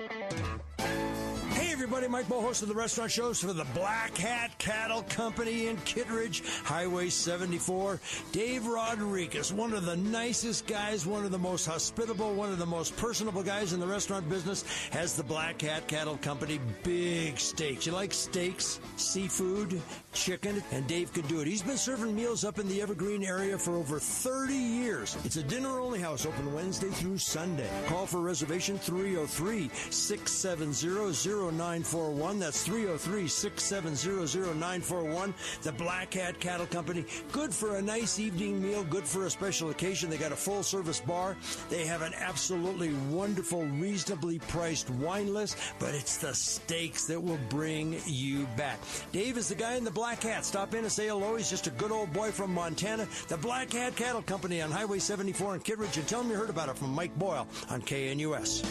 Hey everybody, Mike Boyle, host of the restaurant shows for the Black Hat Cattle Company in Kittredge, Highway 74. Dave Rodriguez, one of the nicest guys, one of the most hospitable, one of the most personable guys in the restaurant business, has the Black Hat Cattle Company big steaks. You like steaks, seafood, chicken, and Dave can do it. He's been serving meals up in the Evergreen area for over 30 years. It's a dinner-only house, open Wednesday through Sunday. Call for reservation 303-670-0941. That's 303-670-0941. The Black Hat Cattle Company. Good for a nice evening meal, good for a special occasion. They got a full-service bar. They have an absolutely wonderful, reasonably priced wine list, but it's the steaks that will bring you back. Dave is the guy in the Black Hat. Stop in and say hello. He's just a good old boy from Montana. The Black Hat Cattle Company on Highway 74 in Kittredge. And tell him you heard about it from Mike Boyle on KNUS.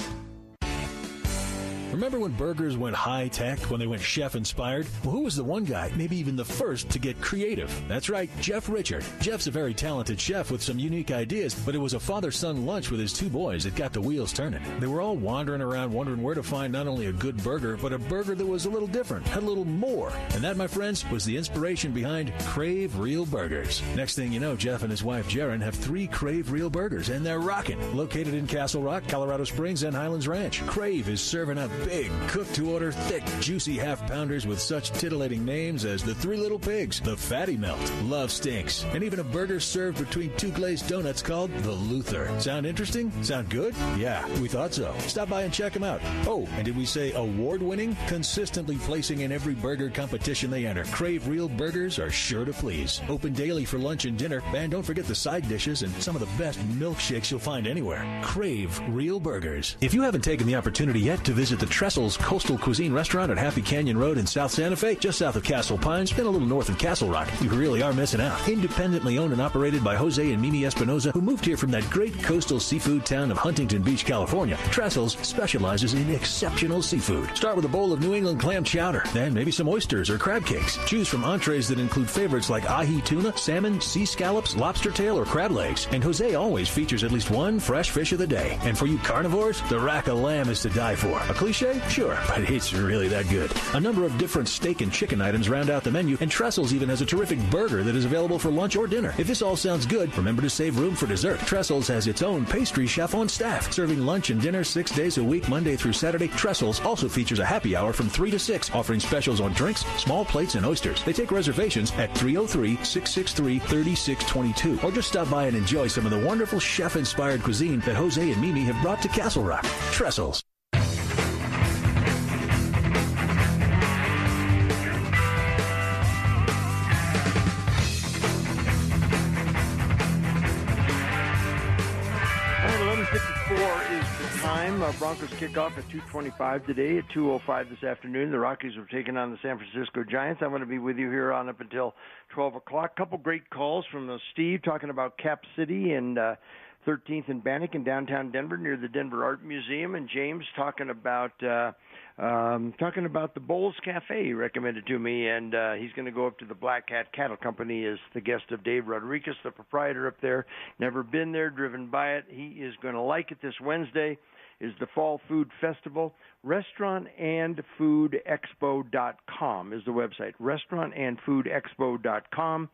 Remember when burgers went high-tech, when they went chef-inspired? Well, who was the one guy, maybe even the first, to get creative? That's right, Jeff Richard. Jeff's a very talented chef with some unique ideas, but it was a father-son lunch with his two boys that got the wheels turning. They were all wandering around wondering where to find not only a good burger, but a burger that was a little different, had a little more. And that, my friends, was the inspiration behind Crave Real Burgers. Next thing you know, Jeff and his wife, Jaren, have 3 Crave Real Burgers, and they're rocking. Located in Castle Rock, Colorado Springs, and Highlands Ranch, Crave is serving up big, cooked-to-order, thick, juicy half-pounders with such titillating names as the 3 Little Pigs, the Fatty Melt, Love Stinks, and even a burger served between 2 glazed donuts called the Luther. Sound interesting? Sound good? Yeah, we thought so. Stop by and check them out. Oh, and did we say award-winning? Consistently placing in every burger competition they enter, Crave Real Burgers are sure to please. Open daily for lunch and dinner, and don't forget the side dishes and some of the best milkshakes you'll find anywhere. Crave Real Burgers. If you haven't taken the opportunity yet to visit the Trestles Coastal Cuisine Restaurant at Happy Canyon Road in South Santa Fe, just south of Castle Pines, and a little north of Castle Rock, you really are missing out. Independently owned and operated by Jose and Mimi Espinoza, who moved here from that great coastal seafood town of Huntington Beach, California. Trestles specializes in exceptional seafood. Start with a bowl of New England clam chowder, then maybe some oysters or crab cakes. Choose from entrees that include favorites like ahi tuna, salmon, sea scallops, lobster tail, or crab legs. And Jose always features at least one fresh fish of the day. And for you carnivores, the rack of lamb is to die for. A cliche? Sure, but it's really that good. A number of different steak and chicken items round out the menu, and Trestles even has a terrific burger that is available for lunch or dinner. If this all sounds good, remember to save room for dessert. Trestles has its own pastry chef on staff, serving lunch and dinner 6 days a week, Monday through Saturday. Trestles also features a happy hour from 3 to 6, offering specials on drinks, small plates, and oysters. They take reservations at 303-663-3622, or just stop by and enjoy some of the wonderful chef-inspired cuisine that Jose and Mimi have brought to Castle Rock. Trestles. Broncos kick off at 2:25 today. At 2:05 this afternoon, the Rockies are taking on the San Francisco Giants. I'm going to be with you here on up until 12 o'clock. Couple great calls from Steve talking about Cap City and 13th and Bannock in downtown Denver near the Denver Art Museum, and James talking about the Bowles Cafe he recommended to me, and he's going to go up to the Black Hat Cattle Company as the guest of Dave Rodriguez, the proprietor up there. Never been there, driven by it. He is going to like it. This Wednesday is the Fall Food Festival. Restaurantandfoodexpo.com is the website. Restaurantandfoodexpo.com.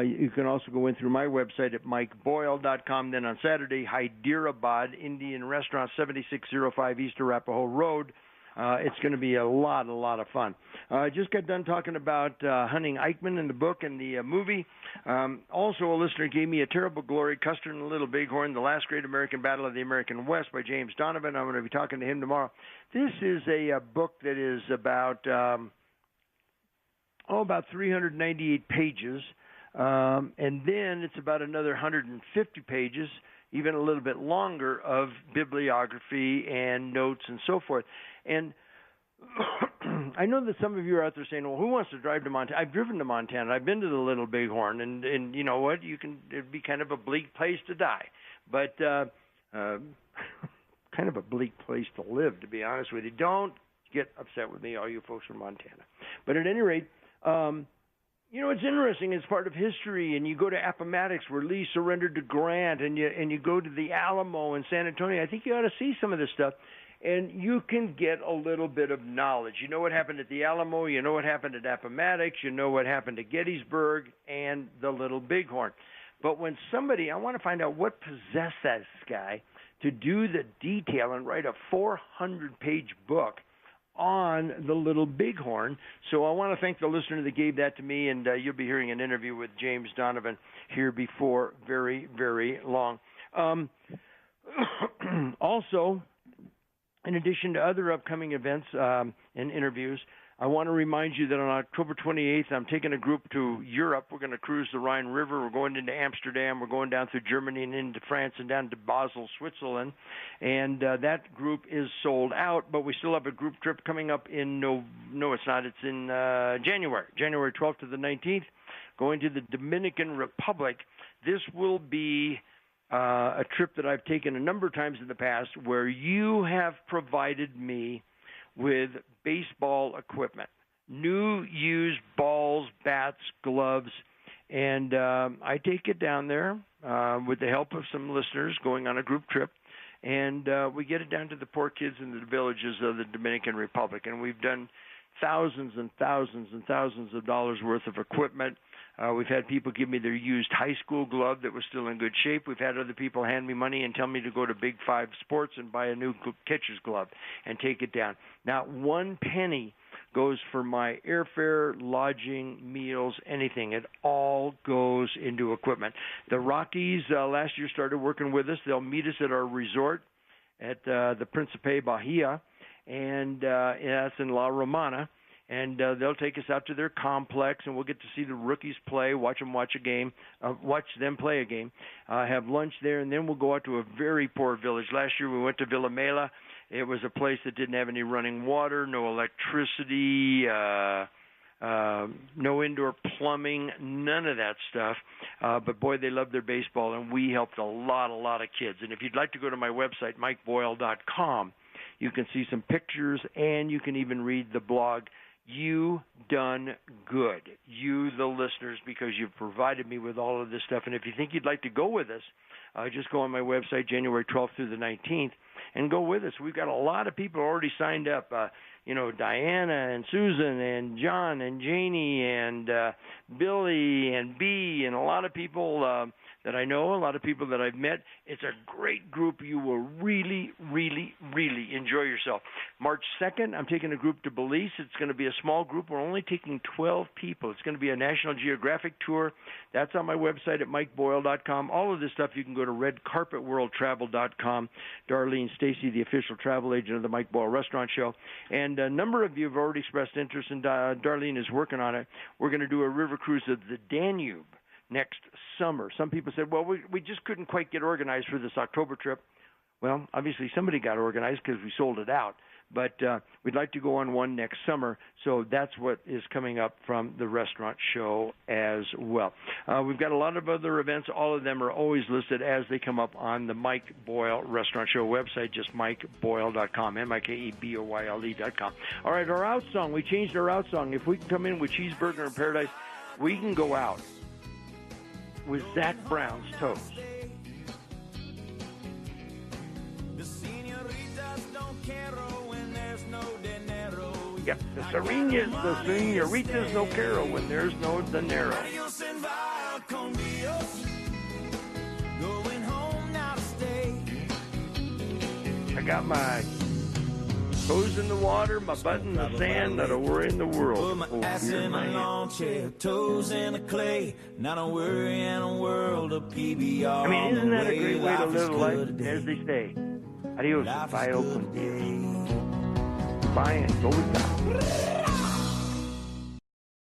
You can also go in through my website at mikeboyle.com. Then on Saturday, Hyderabad Indian Restaurant, 7605 East Arapahoe Road. It's going to be a lot of fun. I just got done talking about Hunting Eichmann in the book and the movie. Also, a listener gave me A Terrible Glory, Custer and the Little Bighorn, The Last Great American Battle of the American West by James Donovan. I'm going to be talking to him tomorrow. This is a book that is about 398 pages. And then it's about another 150 pages, even a little bit longer, of bibliography and notes and so forth. And I know that some of you are out there saying, well, who wants to drive to Montana? I've driven to Montana. I've been to the Little Bighorn, and you know what? It'd be kind of a bleak place to die, but kind of a bleak place to live, to be honest with you. Don't get upset with me, all you folks from Montana. But at any rate, you know, it's interesting. It's part of history, and you go to Appomattox where Lee surrendered to Grant, and you go to the Alamo in San Antonio. I think you ought to see some of this stuff. and you can get a little bit of knowledge. You know what happened at the Alamo, you know what happened at Appomattox, you know what happened at Gettysburg and the Little Bighorn. But when somebody, I want to find out what possessed this guy to do the detail and write a 400-page book on the Little Bighorn. So I want to thank the listener that gave that to me, and you'll be hearing an interview with James Donovan here before very, very long. Also, in addition to other upcoming events and interviews, I want to remind you that on October 28th, I'm taking a group to Europe. We're going to cruise the Rhine River. We're going into Amsterdam. We're going down through Germany and into France and down to Basel, Switzerland. And that group is sold out, but we still have a group trip coming up in no, it's not. It's in January 12th to the 19th, going to the Dominican Republic. This will be a trip that I've taken a number of times in the past where you have provided me with baseball equipment, new, used balls, bats, gloves, and I take it down there with the help of some listeners going on a group trip, and we get it down to the poor kids in the villages of the Dominican Republic, and we've done thousands and thousands and thousands of dollars worth of equipment. We've had people give me their used high school glove that was still in good shape. We've had other people hand me money and tell me to go to Big Five Sports and buy a new catcher's glove and take it down. Not one penny goes for my airfare, lodging, meals, anything. It all goes into equipment. The Rockies last year started working with us. They'll meet us at our resort at the Principe Bahia, and that's in La Romana. And they'll take us out to their complex, and we'll get to see the rookies play, watch them play a game, have lunch there, and then we'll go out to a very poor village. Last year we went to Villamela. It was a place that didn't have any running water, no electricity, no indoor plumbing, none of that stuff. But, boy, they loved their baseball, and we helped a lot of kids. And if you'd like to go to my website, MikeBoyle.com, you can see some pictures, and you can even read the blog. You done good, you the listeners, because you've provided me with all of this stuff. And if you think you'd like to go with us, just go on my website January 12th through the 19th and go with us. We've got a lot of people already signed up. Diana and Susan and John and Janie and Billy and Bee and a lot of people that I know, a lot of people that I've met. It's a great group. You will really, really, really enjoy yourself. March 2nd, I'm taking a group to Belize. It's going to be a small group. We're only taking 12 people. It's going to be a National Geographic tour. That's on my website at MikeBoyle.com. All of this stuff you can go to RedCarpetWorldTravel.com. Darlene Stacy, the official travel agent of the Mike Boyle Restaurant Show. And a number of you have already expressed interest, and Darlene is working on it. We're going to do a river cruise of the Danube next summer. Some people said, well, we just couldn't quite get organized for this October trip. Well, obviously somebody got organized because we sold it out. But we'd like to go on one next summer, so that's what is coming up from the restaurant show as well. We've got a lot of other events. All of them are always listed as they come up on the Mike Boyle Restaurant Show website, just MikeBoyle.com, MikeBoyle.com. All right, our out song. We changed our out song. If we can come in with Cheeseburger in Paradise, we can go out with Zach Brown's Toast. Yeah, the senoritas no caro when there's no dinero. I got my toes in the water, my butt in the sand, not a worry in the world. Put my ass in my lawn chair, toes in the clay, not a worry in a world of PBR. I mean, isn't that a great way to live life, as they say? Adios, bye, Oakland. Bye, and go with God.